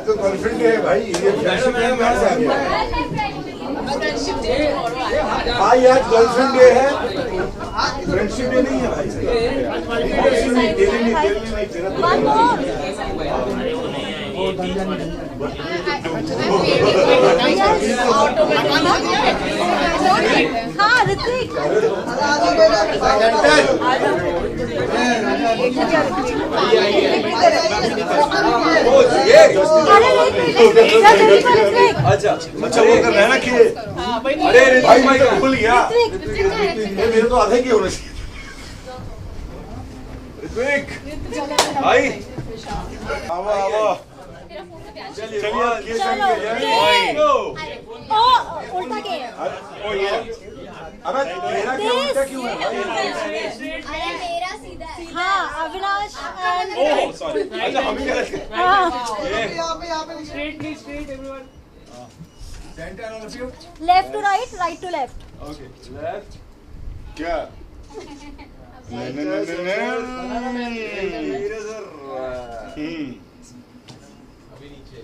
तो गर्लफ्रेंड है भाई, ये फ्रेंडशिप डे कहाँ से आ गया? भाई आज गर्लफ्रेंड डे है, फ्रेंडशिप डे नहीं है भाई। हाँ ऋत्विक अच्छा अच्छा वो कर रहे हैं ना कि अरे भाई मैं तो भूल गया, ये मेरे तो आधे की होना चाहिए। ऋत्विक भाई आओ आओ चलिए उल्टा के अबे मेरा क्या उल्टा क्यों है? अरे मेरा सीधा है। हाँ अविनाश ओह सॉरी, अच्छा हम ही गलत हैं। यहाँ पे straight everyone. Centre all of you. Left to right, right to left. Okay left क्या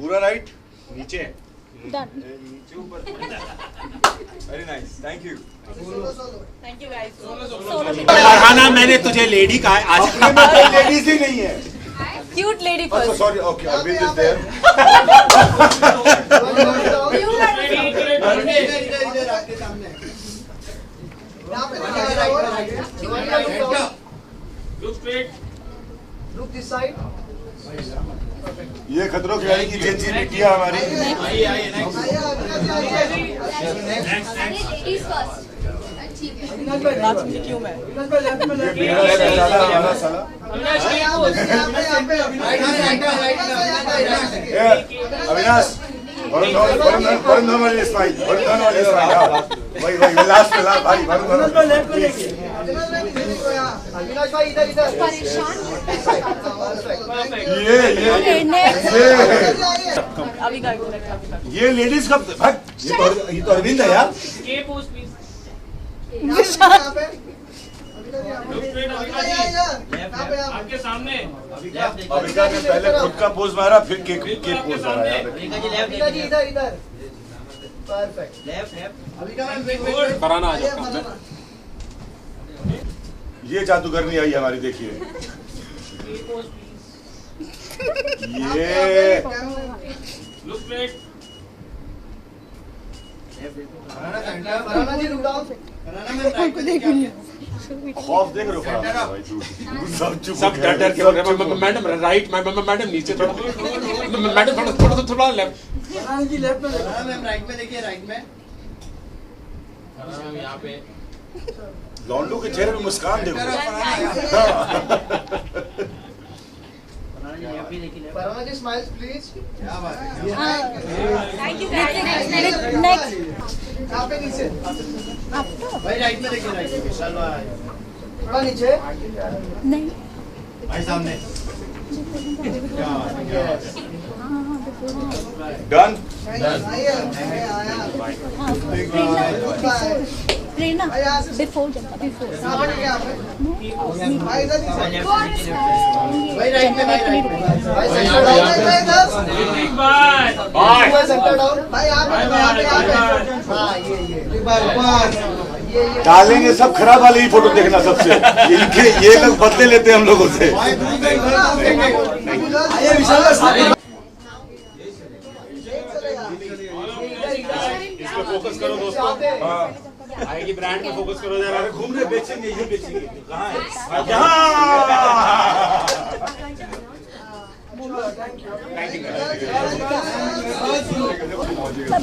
पूरा राइट नीचे डन। नीचे ऊपर। Very nice, thank you. Thank you guys. Farhana मैंने तुझे लेडी कहा है आज। अपने में कोई लेडीज ही नहीं है। क्यूट लेडी अच्छा first. Sorry, okay Arvind is there. इधर आपके सामने। यहाँ पे Look straight. Look this side. ये खतरों के खिलाड़ी की जेंजी बिटिया हमारी। आइए नेक्स्ट। Ladies first. ठीक है। क्यों मैं? हमारा साला अविनाश वरुण धवन वाली स्माइल, वरुण धवन वाली स्माइल। वही लास्ट में लास्ट भाई वरुण धवन। अविनाश भाई इधर परेशान ये लेडीज कब भाग, ये तो अरविंद है यार। K pose please. यहाँ पे Look straight अविका जी। आपके सामने। अविका ने पहले खुद का पोज मारा, फिर केक पोज मारा। अविका जी इधर परफेक्ट। अविका मैम फरहाना आ जाओ। ये जादूगरनी आई हमारी, देखिए K pose please. ये Look straight. फरहाना जी रुक जाओ। फरहाना मैम राइट पे देखिए। खौफ देख रहे हो फरहाना भाई, तू सब डर डर के मैडम राइट, मैडम नीचे थोड़ा, मैडम थोड़ा लेफ्ट। फरहाना जी लेफ्ट में। फरहाना मैम राइट में देखिए, राइट में। यहाँ पे। लौंडू के चेहरे पे मुस्कान देखो। फरहाना जी स्माइल्स प्लीज। क्या बात है। Thank you guys. नेक्स्ट यहाँ पे नीचे भाई, राइट में देखिए, राइट में थोड़ा नीचे। नहीं भाई सामने। डन। प्रेरणा बिफोर जनता बिफोर। भाई इधर नीचे। भाई राइट में, भाई राइट में। भाई सेंटर डाउन है इधर। Big bye. भाई सेंटर डाउन। भाई यहाँ पे। हाँ ये डालेंगे सब खराब वाली ही फोटो देखना सबसे। इनके ये लोग बदले लेते हैं हम लोगों से। इसको फोकस करो दोस्तों। आएगी ब्रांड पे फोकस करो जरा। घूम रहे बेचेंगे, ये बेचेंगे कहाँ है?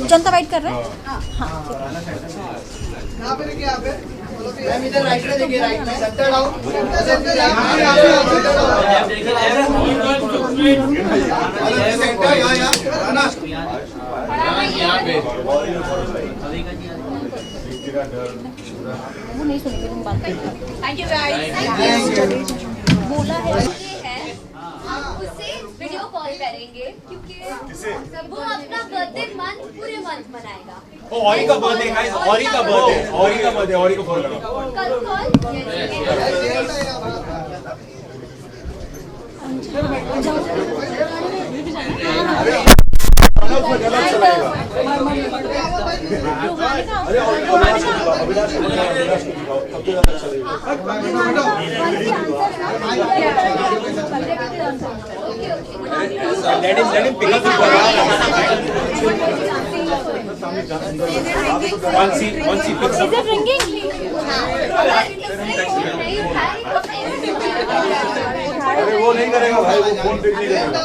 जनता वाइट कर रहे हैं। यहाँ पे देखिए, यहाँ पे मैम इधर राइट में देखिए, राइट में सेंटर डाउन। सेंटर यहाँ पे। वो नहीं सुनेंगे तुम बात। Thank you guys. बोला है उससे वीडियो कॉल करेंगे क्योंकि वो अपना बर्थडे मंथ पूरे मंथ मनाएगा। औरी का बर्थडे गाइस, औरी का बर्थडे, औरी का फोन करो। कल कॉल जाएगा। अरे अरे वो नहीं करेगा भाई, वो फोन पे नहीं करेगा।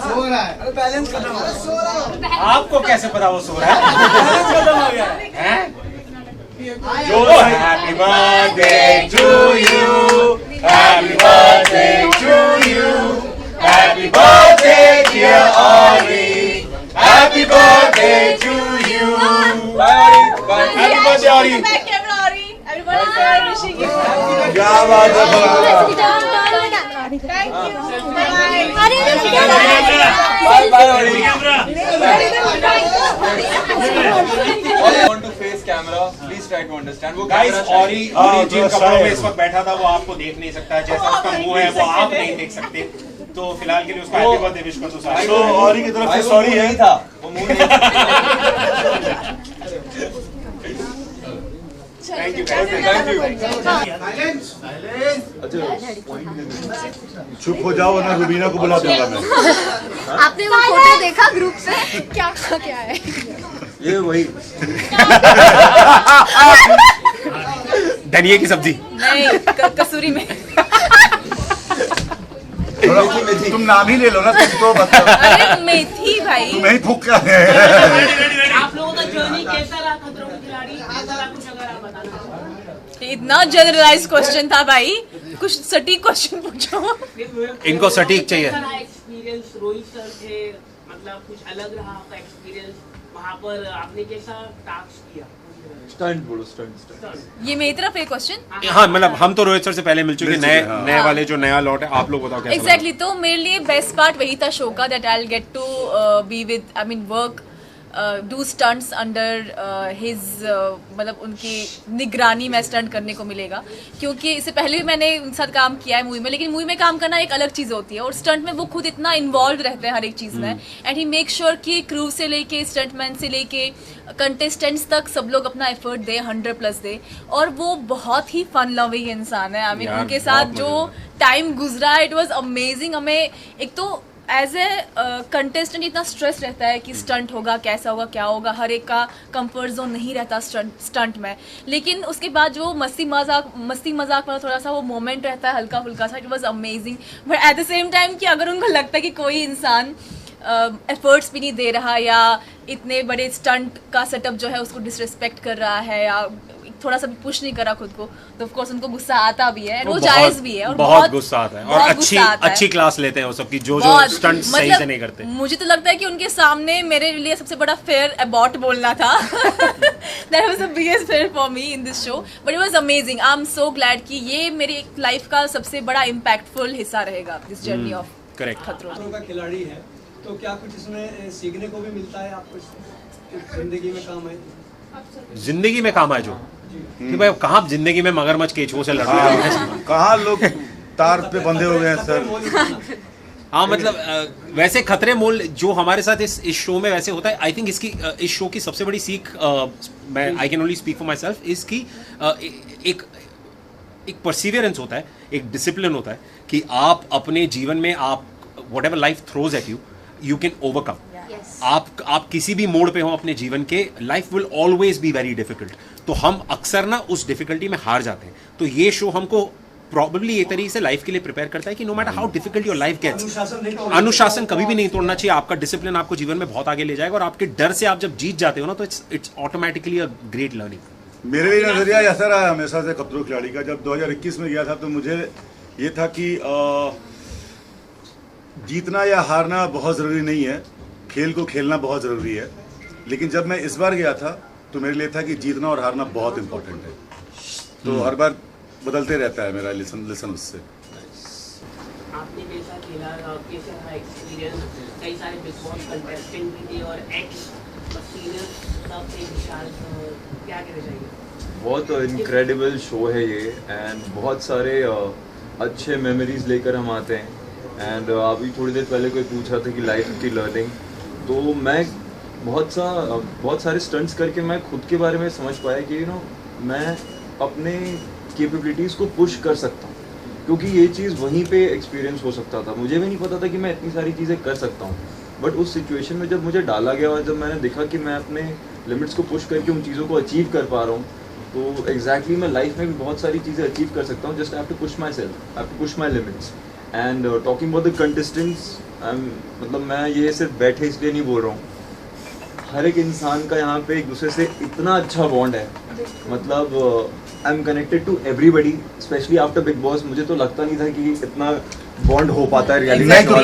सो रहा है। आपको कैसे पता वो सो रहा है? Happy birthday to you, happy birthday to you, happy birthday dear Orry, happy birthday to you. Happy birthday Orry. क्या बात है। want to face camera, please try to understand. वो गाइस camera औरी जिन कपड़ों में इस वक्त बैठा था वो आपको देख नहीं सकता, जैसा उसका मुंह है वो आप नहीं देख सकते, तो फिलहाल के लिए उसका हैप्पी बर्थडे विश कर दो सारे। तो औरी की तरफ से सॉरी है। नहीं था वो मुंह नहीं था। Thank you thank you. चुप हो जाओ ना, रुबीना को बुला दूंगा मैं। आपने वो फोटो देखा ग्रुप से? क्या है? ये वही धनिया की सब्जी। नहीं, कसूरी में। तुम नाम ही ले लो ना, तुम तो बताओ। अरे मेथी भाई। तुम्हें ही फूका है। आप लोगों का जर्नी कैसा रहा खतरों के खिलाड़ी? ऐसा कुछ अगर आप बताना चाहो। इतना जनरलाइज क्वेश्चन था भाई, कुछ सटीक क्वेश्चन पूछो। इनको सटीक चाहिए। एक्सपीरियंस रोहित सर थे, मतलब कुछ अलग रहा आपका एक्सपीरियंस वहाँ पर, आपने कैसा टास्क किया? स्टंट बोलो, स्टंट। ये मेरी तरफ है क्वेश्चन। हाँ मतलब हम तो रोहित सर से पहले मिल चुके, मिल चुके, नए हाँ। नए वाले जो नया लॉट है, आप लोग बताओ कैसा एग्जैक्टली तो मेरे लिए बेस्ट पार्ट वही था शो का, that I will get to be with, I mean work, do stunts under his, मतलब उनकी निगरानी में स्टंट करने को मिलेगा, क्योंकि इससे पहले भी मैंने उनके साथ काम किया है मूवी में, लेकिन मूवी में काम करना एक अलग चीज़ होती है और स्टंट में वो खुद इतना इन्वॉल्व रहते हैं हर एक चीज़ में, एंड ही मेक श्योर कि क्रू से लेके स्टंटमैन से लेके कंटेस्टेंट्स तक सब लोग अपना एफर्ट दे, 100+ दे, और वो बहुत ही फन लविंग इंसान है। आई मीन यार, उनके साथ बहुत जो टाइम गुजरा इट वाज अमेजिंग। हमें एक तो एज ए कंटेस्टेंट इतना स्ट्रेस रहता है कि स्टंट होगा, कैसा होगा, क्या होगा, हर एक का कंफर्ट जोन नहीं रहता स्टंट में, लेकिन उसके बाद जो मस्ती मजाक वाला थोड़ा सा वो मोमेंट रहता है हल्का फुल्का सा, it was amazing. But at the same time कि अगर उनको लगता है कि कोई इंसान एफर्ट्स भी नहीं दे रहा या इतने बड़े स्टंट का सेटअप जो है उसको डिसरिस्पेक्ट कर रहा है या थोड़ा सा भी पुश नहीं करा खुद को, तो ऑफ कोर्स उनको गुस्सा आता भी है, वो जायज भी है, और बहुत गुस्सा आता है, और अच्छी क्लास लेते हैं वो सबकी, जो स्टंट सही से नहीं करते। मुझे तो लगता है कि उनके सामने मेरे लिए सबसे बड़ा फेयर अबॉट बोलना था। That was the biggest fear for me in this show, but it was amazing. I am so glad कि ये मेरी लाइफ का सबसे बड़ा इम्पैक्टफुल हिस्सा रहेगा, दिस जर्नी ऑफ करेक्ट। खतरों का खिलाड़ी है, तो क्या कुछ इसमें सीखने को भी मिलता है आपको, जिंदगी में काम आए? जिंदगी में काम आए जो कि भाई कहाँ जिंदगी में मगरमच्छ केचुओं से लड़ रहे हैं, कहाँ लोग तार पे बंधे हुए हैं सर। हाँ मतलब वैसे खतरे मोल जो हमारे साथ इस शो में वैसे होता है, आई थिंक इसकी इस शो की सबसे बड़ी सीख, मैं I can only speak for my self, इसकी एक परसिवियरेंस होता है, एक डिसिप्लिन होता है कि आप अपने जीवन में आप whatever life throws at you can overcome. आप किसी भी मोड़ पे हो अपने जीवन के, life will always be very difficult, तो हम अक्सर ना उस डिफिकल्टी में हार जाते हैं। तो ये शो हमको प्रॉब्लली एक तरीके से लाइफ के लिए प्रिपेयर करता है कि no matter how difficult your life gets, अनुशासन कभी भी नहीं तोड़ना चाहिए। आपका डिसिप्लिन आपको जीवन में बहुत आगे ले जाएगा, और आपके डर से आप जब जीत जाते हो ना, तो it's automatically a great learning. मेरे भी नजरिया ऐसा रहा हमेशा से खतरों खिलाड़ी का। जब 2021 में गया था तो मुझे ये था कि जीतना या हारना बहुत ज़रूरी नहीं है, खेल को खेलना बहुत ज़रूरी है। लेकिन जब मैं इस बार गया था तो मेरे लिए था कि जीतना और हारना बहुत इम्पोर्टेंट है, तो हर बार बदलते रहता है मेरा लिसन उससे। आपने कैसा खेला, कैसा रहा एक्सपीरियंस? कई सारे बिग बॉस कंटेस्टेंट भी थे और एक्स सीनियर सब थे, विशाल, क्या कहना चाहिए? बहुत इनक्रेडिबल शो है ये, एंड बहुत सारे अच्छे मेमोरीज लेकर हम आते हैं। एंड अभी थोड़ी देर पहले कोई पूछ रहा था कि लाइफ की लर्निंग, तो मैं बहुत सारे स्टंट्स करके मैं खुद के बारे में समझ पाया कि यू नो मैं अपने कैपेबिलिटीज़ को पुश कर सकता हूँ, क्योंकि ये चीज़ वहीं पे एक्सपीरियंस हो सकता था। मुझे भी नहीं पता था कि मैं इतनी सारी चीज़ें कर सकता हूँ, बट उस सिचुएशन में जब मुझे डाला गया और जब मैंने देखा कि मैं अपने लिमिट्स को पुश करके उन चीज़ों को अचीव कर पा रहा हूँ, तो एग्जैक्टली मैं लाइफ में भी बहुत सारी चीज़ें अचीव कर सकता हूँ। Just I have to push myself, I have to push my limits. And talking about the contestants, मतलब मैं ये सिर्फ बैठे इसलिए नहीं बोल रहा हूँ, हर एक इंसान का यहाँ पे एक दूसरे से इतना अच्छा बॉन्ड है, मतलब I am connected to everybody, specially after Bigg Boss. मुझे तो लगता नहीं था कि इतना बॉन्ड हो पाता है रियलिटी नहीं तो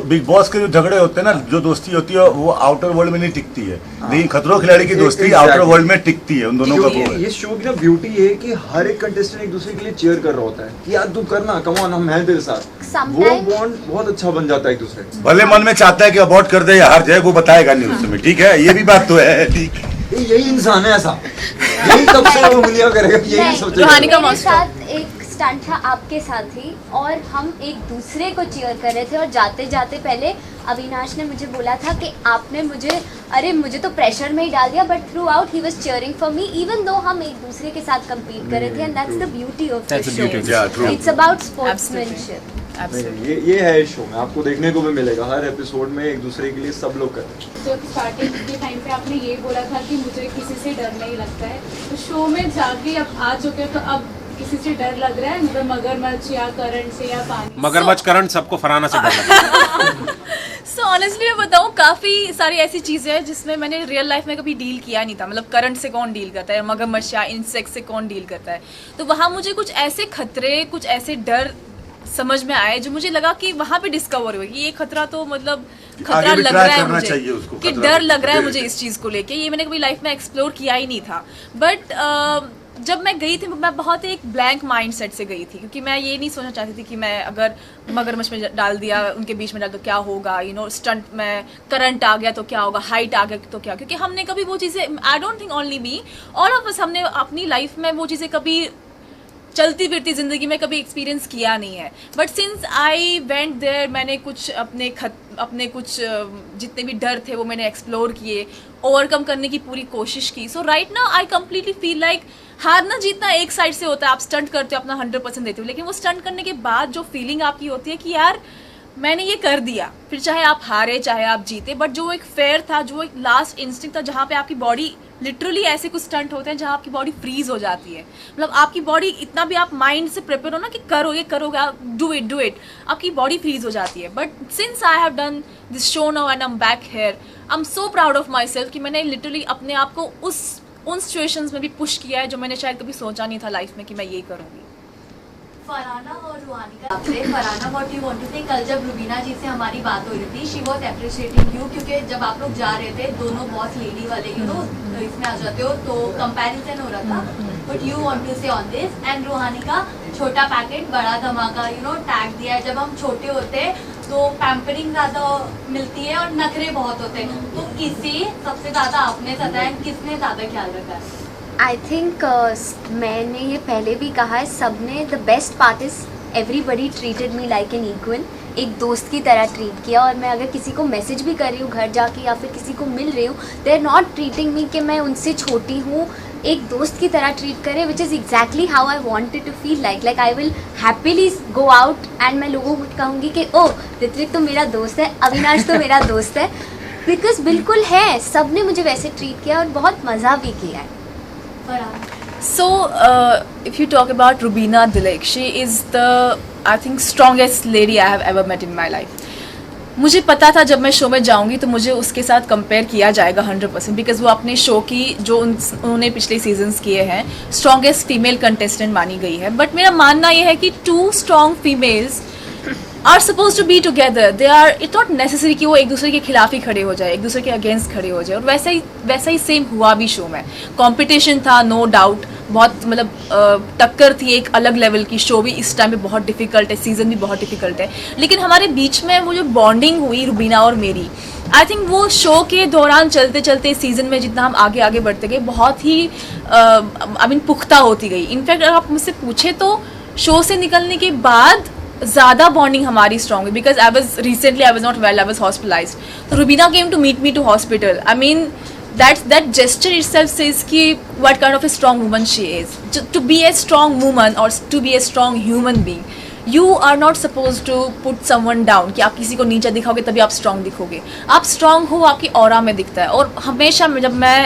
बिग बॉस के जो झगड़े होते हैं ना, जो दोस्ती होती है वो आउटर वर्ल्ड में नहीं टिकती है, लेकिन खतरों खिलाड़ी की दोस्ती आउटर वर्ल्ड में टिकती है, उन दोनों का वो है। ये शो की ना ब्यूटी है कि हर एक कंटेस्टेंट एक दूसरे के लिए चीयर कर रहा होता है कि यार तू करना, कम ऑन, हम हैं तेरे साथ। वो बॉन्ड बहुत अच्छा बन जाता है एक दूसरे से। भले मन में चाहता है कि अबॉर्ट कर दे या हार जाए, वो बताएगा नहीं उस समय, ठीक है, ये भी बात तो है, ठीक। यही इंसान है ऐसा, यही तब से वो उंगलियां करेगा, यही सोचेगा। मेरे साथ एक स्टंट था आपके साथ ही, और हम एक दूसरे को चीयर कर रहे थे, और जाते जाते पहले अविनाश ने मुझे बोला था कि आपने मुझे तो प्रेशर में ही डाल दिया, but through out he was cheering for me even though हम एक दूसरे के साथ compete कर रहे थे, and that's the beauty of the show. It's about sportsmanship. ये है इस शो में, आपको देखने को भी मिलेगा हर एपिसोड में एक दूसरे के लिए सब लोग कर रहे हैं। जब स्टार्टिंग के टाइम पे आपने ये बोला था कि मुझे किसी से डर नहीं लगता है, तो शो में जाके अब आ चुके हो, तो अब किसी से डर लग रहा है, मतलब मगरमच्छ या करंट से या पानी? मगरमच्छ करंट सबको फराना से डर लगता है। सो ऑनेस्टली मैं बताऊँ, काफ़ी सारी ऐसी चीज़ें हैं जिसमें मैंने रियल लाइफ में कभी डील किया नहीं था। मतलब करंट से कौन डील करता है, मगरमच्छ या इंसेक्ट से कौन डील करता है, तो वहाँ मुझे कुछ ऐसे खतरे, कुछ ऐसे डर समझ में आए जो मुझे लगा कि वहाँ पे डिस्कवर हुए कि ये खतरा तो मतलब खतरा लग रहा है मुझे, कि डर लग रहा है मुझे इस चीज़ को लेके। ये मैंने कभी लाइफ में एक्सप्लोर किया ही नहीं था। बट जब मैं गई थी, मैं बहुत एक ब्लैंक माइंड सेट से गई थी, क्योंकि मैं ये नहीं सोचना चाहती थी कि मैं अगर मगरमच्छ में डाल दिया, उनके बीच में डाल तो क्या होगा, यू नो, स्टंट में करंट आ गया तो क्या होगा, हाइट आ गया तो क्या, क्योंकि हमने कभी वो चीज़ें, I don't think only me, all of us, हमने अपनी लाइफ में वो चीज़ें कभी चलती फिरती ज़िंदगी में कभी एक्सपीरियंस किया नहीं है। But since I went there, मैंने कुछ अपने कुछ जितने भी डर थे वो मैंने एक्सप्लोर किए, ओवरकम करने की पूरी कोशिश की। So right now I completely feel like हारना जीतना एक साइड से होता है, आप स्टंट करते हो, अपना 100% देते हो, लेकिन वो स्टंट करने के बाद जो फीलिंग आपकी होती है कि यार मैंने ये कर दिया, फिर चाहे आप हारे चाहे आप जीते, बट जो एक फेयर था, जो एक लास्ट इंस्टिंक्ट था, जहाँ पे आपकी बॉडी लिटरली, ऐसे कुछ स्टंट होते हैं जहाँ आपकी बॉडी फ्रीज हो जाती है। मतलब आपकी बॉडी इतना भी आप माइंड से प्रिपेयर हो ना कि करो, ये करोगे, डू इट, आपकी बॉडी फ्रीज हो जाती है। But since I have done this show now and I am back here, I am so proud of my self कि मैंने लिटरली अपने आप को उन सिचुएशंस में भी पुश किया है जो मैंने शायद कभी सोचा नहीं था लाइफ में कि मैं ये करूँगी। फरहाना और रुहानी का आपसे, Farhana what you want to say, कल जब रुबीना जी से हमारी बात हो रही थी, शी वाज अप्रिशिएटिंग यू, क्योंकि जब आप लोग जा रहे थे दोनों बॉस लेडी वाले, यू नो, इसमें आ जाते हो, तो कंपैरिजन हो रहा था, बट यू वांट टू से ऑन दिस। एंड रुहानी का छोटा पैकेट बड़ा धमाका, यू नो, टैग दिया है। जब हम छोटे होते तो पैम्परिंग ज़्यादा मिलती है और नखरे बहुत होते हैं, तो किसी सबसे ज़्यादा आपने सताया, किसने ज़्यादा ख्याल रखा है? आई थिंक मैंने ये पहले भी कहा है, सबने, the best part is everybody treated me like N equal, एक दोस्त की तरह ट्रीट किया। और मैं अगर किसी को मैसेज भी कर रही हूँ घर जाके या फिर किसी को मिल रही हूँ, they are not treating me कि मैं उनसे छोटी हूँ, एक दोस्त की तरह ट्रीट करे, which is exactly how I wanted to feel like I will happily go out and मैं लोगों को कहूँगी कि ओह ऋत्विक तो मेरा दोस्त है, अविनाश तो मेरा दोस्त है, बिकॉज बिल्कुल है, सब ने मुझे वैसे ट्रीट किया और बहुत मज़ा भी किया है। So, if you talk about Rubina Dilek, she is the, I think, strongest lady I have ever met in my life. मुझे पता था जब मैं शो में जाऊंगी तो मुझे उसके साथ कंपेयर किया जाएगा 100%, बिकॉज वो अपने शो की जो उन्होंने पिछले सीजन्स किए हैं स्ट्रॉन्गेस्ट फीमेल कंटेस्टेंट मानी गई है। बट मेरा मानना ये है कि 2 strong females are suppose to be together, they are, it's not necessary कि वो एक दूसरे के खिलाफ ही खड़े हो जाए, एक दूसरे के अगेंस्ट खड़े हो जाए। और वैसा ही सेम हुआ भी शो में, कंपटीशन था नो डाउट, बहुत मतलब टक्कर थी एक अलग लेवल की। शो भी इस टाइम पे बहुत डिफिकल्ट है, सीज़न भी बहुत डिफिकल्ट है, लेकिन हमारे बीच में वो जो बॉन्डिंग हुई रुबीना और मेरी, आई थिंक वो शो के दौरान चलते चलते सीज़न में जितना हम आगे आगे बढ़ते गए बहुत ही आई मीन पुख्ता होती गई। इनफैक्ट अगर आप मुझसे पूछे तो शो से निकलने के बाद ज़्यादा बॉन्डिंग हमारी स्ट्रॉन्ग हुई because I was not well, I was hospitalised. तो Rubina came to meet me to hospital. I mean that gesture itself says ki what kind of a strong woman she is. To be a strong woman or to be a strong human being, you are not supposed to put someone down कि आप किसी को नीचा दिखाओगे तभी आप strong दिखोगे. आप strong हो, आपकी ऑरा में दिखता है. और हमेशा जब मैं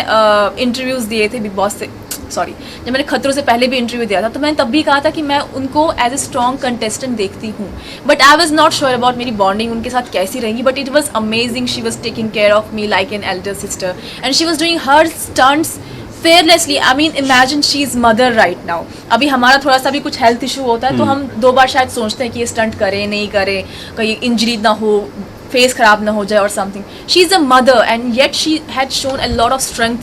इंटरव्यूज़ दिए थे बिग बॉस से, सॉरी, जब मैंने खतरों से पहले भी इंटरव्यू दिया था तो मैंने तब भी कहा था कि मैं उनको एज ए स्ट्रॉन्ग कंटेस्टेंट देखती हूँ. But I was not sure about मेरी बॉन्डिंग उनके साथ कैसी रहेगी. But it was amazing. She was taking care of me like an elder sister and she was doing her stunts fearlessly. I mean imagine she is mother right now. अभी हमारा थोड़ा सा भी कुछ हेल्थ इशू होता है तो हम 2 बार शायद सोचते हैं कि ये स्टंट करें नहीं करें, कहीं इंजरी ना हो, फेस खराब ना हो जाए और something. She is a mother and yet she had shown a lot of strength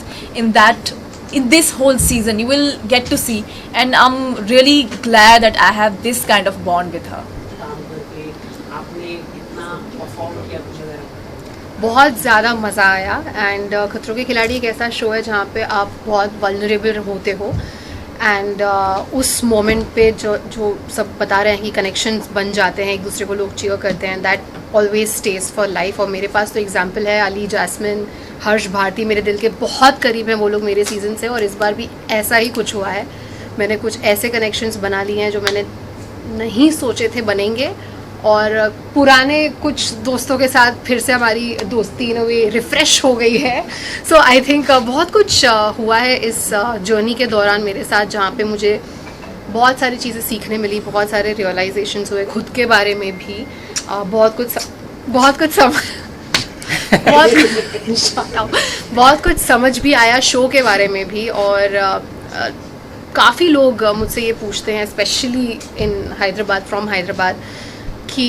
in this whole season. You will get to see and I'm really glad that I have this kind of bond with her. बहुत ज़्यादा मज़ा आया and खतरों के खिलाड़ी एक ऐसा show है जहाँ पे आप बहुत वल्नरेबल होते हो एंड उस मोमेंट पे जो सब बता रहे हैं कि कनेक्शंस बन जाते हैं, एक दूसरे को लोग चीयर करते हैं, that always stage for life. और मेरे पास तो एग्जांपल है, अली, जैस्मिन, हर्ष, भारती मेरे दिल के बहुत करीब हैं वो लोग मेरे सीज़न से. और इस बार भी ऐसा ही कुछ हुआ है. मैंने कुछ ऐसे कनेक्शंस बना लिए हैं जो मैंने नहीं सोचे थे बनेंगे. और पुराने कुछ दोस्तों के साथ फिर से हमारी दोस्ती इन वे रिफ़्रेश हो गई है. सो आई थिंक बहुत कुछ हुआ है इस जर्नी के दौरान मेरे साथ, जहाँ पे मुझे बहुत सारी चीज़ें सीखने मिली, बहुत सारे रियलाइजेशंस हुए खुद के बारे में भी. बहुत कुछ समझ भी आया शो के बारे में भी. और काफ़ी लोग मुझसे ये पूछते हैं, specially in Hyderabad, from Hyderabad, कि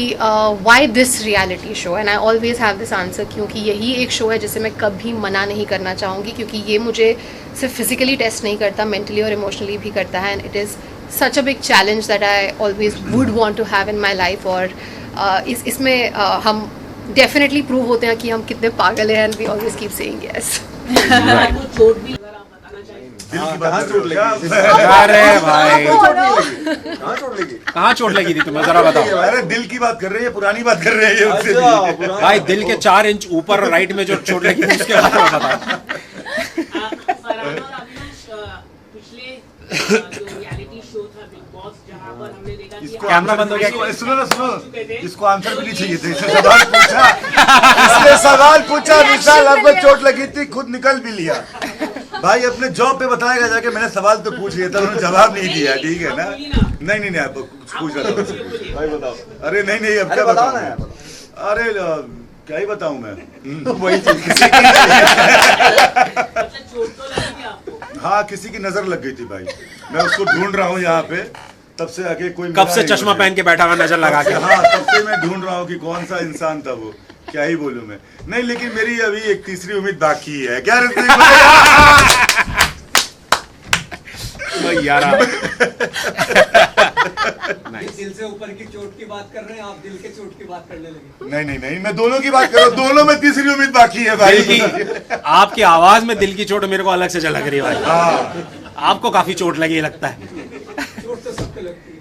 why this reality show. And I always have this answer, क्योंकि यही एक शो है जिसे मैं कभी मना नहीं करना चाहूँगी, क्योंकि ये मुझे सिर्फ फिजिकली टेस्ट नहीं करता, मेंटली और इमोशनली भी करता है. And it is such a big challenge that I always would want to have in my life. और इसमें हम डेफिनेटली प्रूव होते हैं कि हम कितने पागल हैं. And we always keep saying yes. कहाँ चोट लगी? अरे भाई कहाँ चोट लगी थी तुम्हें, जरा बताओ. अरे दिल की बात कर रहे हैं, पुरानी बात कर रहे हैं. भाई दिल के 4 इंच ऊपर राइट में जो चोट लगी थी उसके बारे में बताओ. कैमरा बंद हो गया. सुनो, इसको आंसर भी नहीं चाहिए थे. इसने सवाल पूछा विशाल, आपको चोट लगी थी, खुद निकल भी लिया. भाई अपने जॉब पे बताएगा जाके, मैंने सवाल तो पूछ लिया था, उन्होंने जवाब नहीं दिया. ठीक है ना? नहीं आप पूछ रहा था भाई, बताओ. अरे नहीं अब क्या बताऊं? अरे क्या ही बताऊं मैं. वही हाँ, किसी की नजर लग गई थी भाई. मैं उसको ढूंढ रहा हूँ यहाँ पे, तब से आगे कोई कब से चश्मा पहन के बैठा हुआ नजर लगा के. हाँ, तब से मैं ढूंढ रहा हूँ कि कौन सा इंसान था वो. क्या ही बोलूं मैं. नहीं, लेकिन मेरी अभी एक तीसरी उम्मीद बाकी है. क्या यार दिल से ऊपर की चोट की बात कर रहे हैं, आप दिल के चोट की बात करने लगे. नहीं, मैं दोनों की बात कर रहा हूँ. दोनों में तीसरी उम्मीद बाकी है भाई. आपकी आवाज में दिल की चोट मेरे को अलग से झलक रही है भाई. हाँ, आपको काफी चोट लगी लगता है. चोट तो सबको लगती है.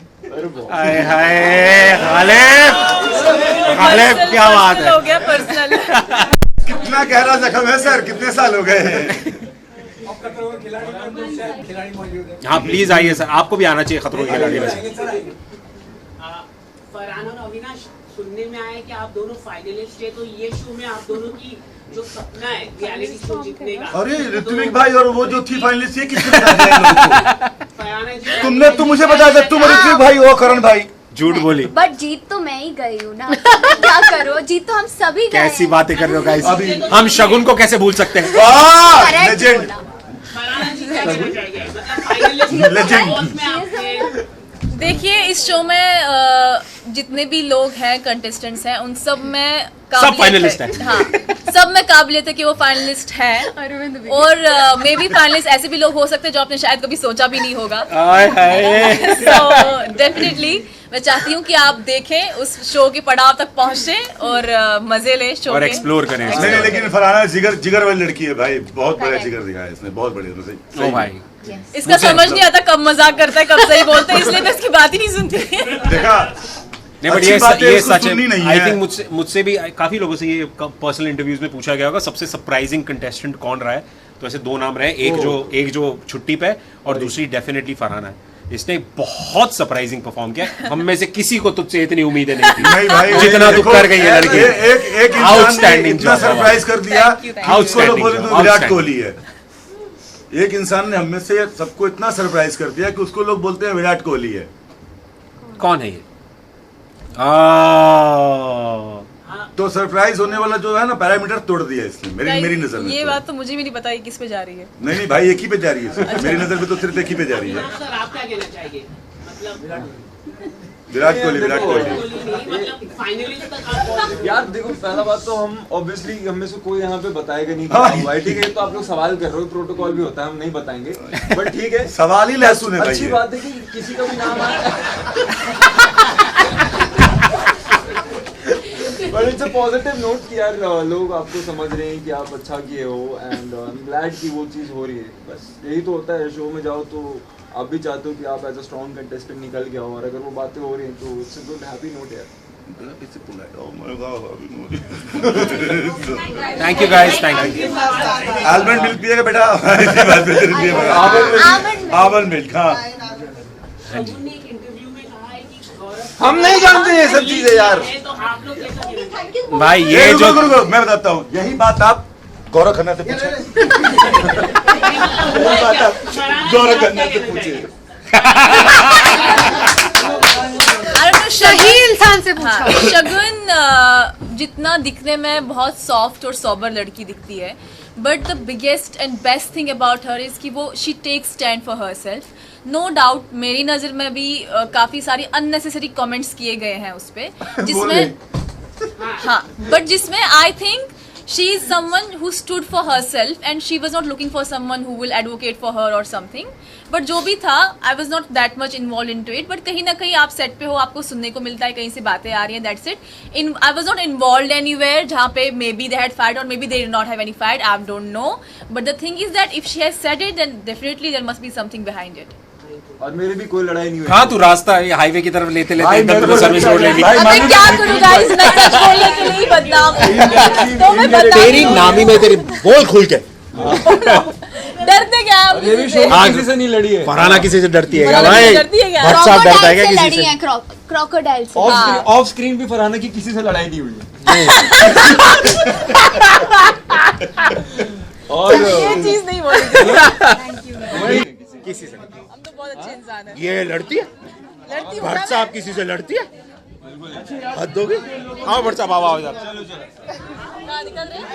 खालिद क्या बात है. हो गया पर्सनल. कितना गहरा जख्म है सर, कितने साल हो गए हैं. खिलाड़ी मौजूद है. हाँ प्लीज आइए सर, आपको भी आना चाहिए खतरों के खिलाड़ी में. फरहान और अविनाश, सुनने में आया कि आप दोनों फाइनलिस्ट है, तो ये शो में आप दोनों की जो सपना है रियलिटी शो जीतने का. अरे ऋत्विक भाई और वो जो थी फाइनलिस्ट, ये किसने बताया? तुमने तो मुझे बताया था. तुम ऋत्विक भाई हो, करण भाई. झूठ बोली. बट जीत तो मैं ही गई हूँ ना. क्या करो, जीत तो हम सभी गए. कैसी बातें कर रहे हो गाइस. अभी हम शगुन को कैसे भूल सकते हैं. लेजेंड. देखिए, इस शो में जितने भी लोग हैं, कंटेस्टेंट्स हैं, उन सब में सब फाइनलिस्ट है. हाँ, सब में काबिलियत है कि वो फाइनलिस्ट है. और मे बी फाइनलिस्ट ऐसे भी लोग हो सकते हैं जो आपने शायद कभी सोचा भी नहीं होगा. सो डेफिनेटली मैं चाहती हूँ कि आप देखें, उस शो के पड़ाव तक पहुँचे और मजे ले शो और के. एक्सप्लोर करें. नहीं, लेकिन फरहाना जिगर वाली लड़की है भाई. बहुत बड़ा जिगर दिखाया इसने, बहुत बढ़िया. ओ भाई, इसका समझ नहीं आता कब मजाक करता है कब सही बोलता है, इसलिए मैं इसकी बात ही नहीं सुनती. देखा नहीं बट अच्छी बातें ये उसको सच सुननी है। नहीं आई है। थिंक मुझसे भी काफी लोगों से ये पर्सनल इंटरव्यूज में पूछा गया होगा सबसे सरप्राइजिंग कंटेस्टेंट कौन रहा है, तो ऐसे दो नाम रहे, एक जो छुट्टी पे और दूसरी डेफिनेटली फरहाना है। इसने बहुत सरप्राइजिंग परफॉर्म किया, हम में से किसी को तुझसे इतनी उम्मीदें नहीं थी नहीं भाई, जितना तू देखो, कर गई है लड़की। एक इंसान ने आउटस्टैंडिंग इतना सरप्राइज कर दिया कि उसको लोग बोले तो विराट कोहली है। एक इंसान ने हमें से सबको इतना सरप्राइज कर दिया कि उसको लोग बोलते हैं विराट कोहली है। कौन है ये? तो सरप्राइज होने वाला जो है ना पैरामीटर तोड़ दिया इसने मेरी नजर में। ये तो। बात तो मुझे भी नहीं पता कि किस पे जा रही है। नहीं भाई, एक ही पे जा रही है मेरी नजर में तो सिर्फ एक ही पे जा रही है। सर आप क्या कहना चाहेंगे, मतलब विराट कोहली मतलब फाइनली तक आप यार देखो, पहला बात तो हम ऑब्वियसली हमें से कोई यहाँ पे बताएगा नहीं कि हुआ है, ठीक है? तो आप लोग सवाल कर रहे हो, प्रोटोकॉल भी होता है, हम नहीं बताएंगे, बट ठीक है। सवाल ही लहसुन है भाई। अच्छी बात है कि किसी का भी नाम आया, but it's a positive note कि यार लोग आपको समझ रहे हैं कि आप अच्छा किए हो, एंड आई एम ग्लैड कि वो चीज़ हो रही है। बस यही तो होता है, शो में जाओ तो आप भी चाहते हो कि आप एज अ स्ट्रॉन्ग कंटेस्टेंट निकल के आओ, और अगर वो बातें हो रही हैं तो it's a good happy note यार। Thank you guys, thank you. Almond milk पिएगा बेटा? आलमंड मिल्क, हाँ। ने एक इंटरव्यू में कहा है कि गौरव हम नहीं जानते ये सब चीजें यार। तो आप लोग कैसा कहना चाहेंगे? भाई ये जो रुको, मैं बताता हूँ। यही बात आप गौरव खन्ना से पूछे। यही बात आप गौरव खन्ना से पूछे। सही इंसान से पूछा। हाँ, शगुन जितना दिखने में बहुत सॉफ्ट और सॉबर लड़की दिखती है, but the biggest and best thing about her is कि वो she take stand for herself. No doubt मेरी नज़र में भी काफ़ी सारी अननेसेसरी कमेंट्स किए गए हैं उस पर, जिसमें हाँ, बट जिसमें I think she is someone who stood for herself and she was not looking for someone who will advocate for her or something, but जो भी था I was not that much involved into it, but कहीं ना कहीं आप set पे हो, आपको सुनने को मिलता है, कहीं से बातें आ रही हैं, that's it. I was not involved anywhere जहाँ पे maybe they had fight or maybe they did not have any fight, I don't know, but the thing is that if she has said it then definitely there must be something behind it. और मेरी भी कोई लड़ाई नहीं हुई। हाँ, तू रास्ता ये हाईवे की तरफ लेते लेते एकदम तो सर्विस रोड ले ली। अब मैं क्या करूँ गाइस, मैं सच बोलने के लिए ही बदनाम हूँ। तो मैं बता तेरी नामी में तेरी बोल खुल के। डरते क्या है? ये भी शो में किसी से नहीं लड़ी है। फरहाना किसी से डरती है क्या फरहाना भाई? डरती है क्या? भट्ट साहब डरता है क्या किसी से? क्रोकोडाइल से। ऑफ स्क्रीन भी फरहाना की किसी से लड़ाई नहीं हुई है। और ये चीज नहीं बोली किसी से हम तो बहुत अच्छे इंसान हैं। ये लड़ती है? लड़ती भट्ट साहब किसी से लड़ती है? हद होगी। आओ भट्ट साहब, आओ। निकल रहे हैं।